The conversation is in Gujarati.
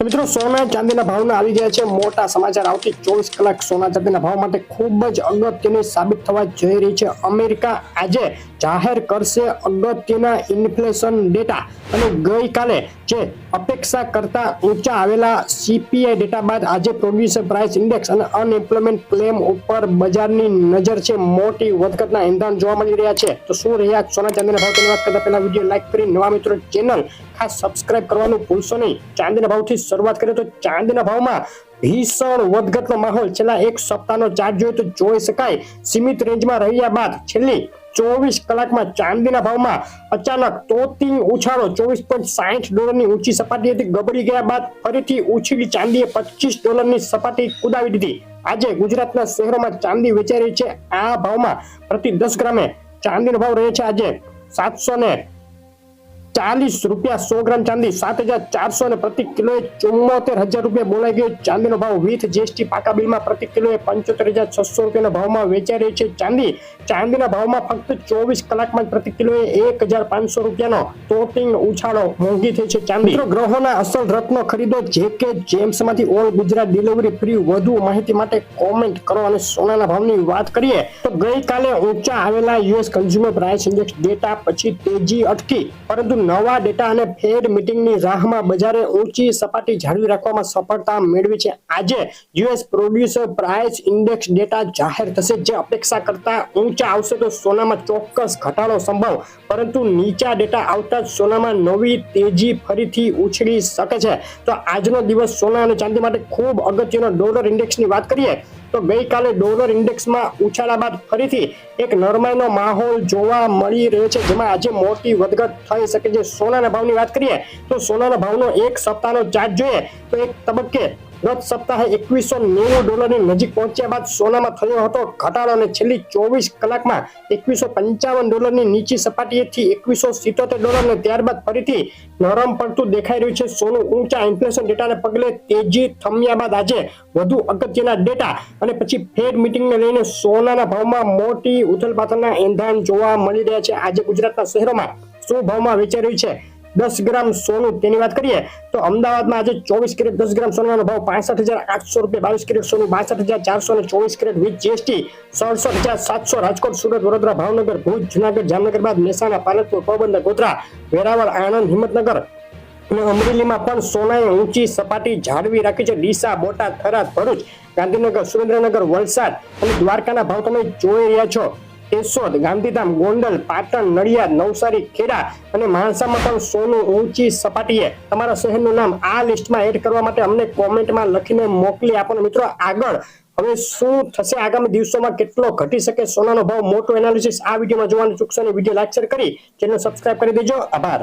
મિત્રો સોના ચાંદીના ભાવના આવી ગયા છે મોટા સમાચાર। આવતી 24 કલાક સોના ચાંદીના ભાવ માટે ખૂબ જ અગત્યની સાબિત થવા જઈ રહી છે। અમેરિકા આજે જાહેર કરશે અગત્યના ઇન્ફ્લેશન ડેટા અને ગઈકાલે જે અપેક્ષા કરતા ઊંચા આવેલા સીપીઆઈ ડેટા બાદ આજે પ્રોડ્યુસર પ્રાઇસ ઇન્ડેક્સ અને અનએમ્પ્લોયમેન્ટ ક્લેમ ઉપર બજારની નજર છે। મોટી વધઘટના એંધાણ જોવા મળી રહ્યા છે। તો શું રહ્યા સોના ચાંદીના ભાવ તેની વાત કરતા પહેલા વિડીયો લાઈક કરી નવા મિત્રો ચેનલ ખાસ સબસ્ક્રાઇબ કરવાનું ભૂલશો નહીં। ચાંદીના ભાવથી શરૂઆત કરીએ તો ચાંદીના ભાવમાં ભીષણ વધઘટનો માહોલ છેલ્લા એક સપ્તાહનો ચાર્ટ જોઈએ તો જોઈ શકાય। સીમિત રેન્જમાં રહ્યા બાદ છેલ્લી 24 કલાકમાં ચાંદીના ભાવમાં અચાનક તોતિંગ ઉછાળો $24.60 ઊંચી સપાટી હતી। ગબડી ગયા બાદ ફરીથી ઉછળી ચાંદીએ $25 સપાટી કુદાવી દીધી। આજે ગુજરાતના શહેરોમાં ચાંદી વેચાઈ રહી છે। આ ભાવમાં પ્રતિ 10 ગ્રામે ચાંદીનો ભાવ રહે છે આજે $740 રૂપિયા। 100 ગ્રામ ચાંદી 7,400 અને પ્રતિ કિલોએ 74,000 રૂપિયા બોલાઈ ગયો। ચાંદીનો ભાવ વિથ જીએસટી પાકા બિલમાં પ્રતિ કિલોએ 75,600 રૂપિયાના ભાવમાં વેચાઈ રહી છે ચાંદીના ભાવમાં ફક્ત 24 કલાકમાં પ્રતિ કિલોએ 1,500 રૂપિયાનો તોતિંગ ઉછાળો મોંઘી થઈ છે ચાંદી। ગ્રહોના અસલ રત્નો ખરીદો જેકે જેમ્સમાંથી ઓલ ગુજરાત ડિલિવરી ફ્રી। વધુ માહિતી માટે કોમેન્ટ કરો। અને સોનાના ભાવની વાત કરીએ તો ગઈકાલે ઊંચા આવેલા US consumer price index data પછી તેજી અટકી, પરંતુ નવા ડેટા અને ફેડ મીટિંગની રાહમાં બજારે ઊંચી સપાટી જાળવી રાખવામાં સફળતા મેળવી છે। આજે US producer price index data જાહેર થશે, જે અપેક્ષા કરતા ઊંચા આવશે તો સોનામાં ચોક્કસ ઘટાડો સંભવ, પરંતુ નીચા ડેટા આવતા જ સોનામાં નવી તેજી ફરીથી ઉછળી શકે છે। તો આજનો દિવસ સોના અને ચાંદી માટે ખૂબ અગત્યનો। ડોલર ઇન્ડેક્સની વાત કરીએ તો ગઈકાલે ડોલર ઇન્ડેક્સમાં ઉછાળા બાદ ફરીથી એક નરમાઈનો માહોલ જોવા મળી રહ્યો છે, જેમાં આજે મોટી વધઘટ થઈ શકે છે। સોનાના ભાવની વાત કરીએ તો સોનાના ભાવનો એક સપ્તાહનો ચાર્ટ જોઈએ તો એક તબક્કે ગત સપ્તાહે $2190 નજીક પહોંચ્યા બાદ સોનામાં થયો હતો ઘટાડો અને છેલ્લી 24 કલાકમાં $2155 નીચી સપાટીએથી $2177 અને ત્યારબાદ ફરીથી નરમ પડતું દેખાઈ રહ્યું છે સોનું। ઊંચા ઇન્ફ્લેશન ડેટાને પગલે તેજી થમ્યા બાદ આજે વધુ અગત્યના ડેટા અને પછી ફેડ મીટિંગને લઈને સોનાના ભાવમાં મોટી ઉથલપાથલના એંધાણ જોવા મળી રહ્યા છે। આજે ગુજરાતના શહેરોમાં શું ભાવમાં વેચાઈ રહ્યું છે 10 ગ્રામ સોનું તેની વાત કરીએ તો અમદાવાદમાં આજે 24 કેરેટ 10 ગ્રામ સોનાનો ભાવ $65,800 રૂપિયા। 22 કેરેટ સોનું $62,400 અને 24 carat with GST $67,700। Rajkot, Surat, Vadodara, Bhavnagar, Bhuj, Junagadh, Jamnagar બાદ મહેસાણા, પાલનપુર, પોરબંદર, ગોધરા, વેરાવળ, આણંદ, હિંમતનગર અને અમરેલીમાં પણ સોનાએ ઊંચી સપાટી જાળવી રાખી છે। ડીસા, બોટાદ, થરાદ, ભરૂચ, ગાંધીનગર, સુરેન્દ્રનગર, વલસાડ અને દ્વારકાના ભાવ તમે જોઈ રહ્યા છો। કેશોદ, ગાંધીધામ, ગોંડલ, પાટણ, નડિયાદ, નવસારી, ખેડા અને માણસામાં પણ સોનું ઊંચી સપાટીએ। તમારા શહેરનું નામ આ લિસ્ટમાં એડ કરવા માટે અમને કોમેન્ટમાં લખીને મોકલી આપો। મિત્રો આગળ હવે શું થશે આગામી દિવસોમાં, કેટલો ઘટી શકે સોનાનો ભાવ, મોટો એનાલિસિસ આ વિડીયોમાં જોવાનું ચૂકશો નહીં। વિડીયો લાઈક શેર કરી ચેનલ સબસ્ક્રાઇબ કરી દેજો। આભાર।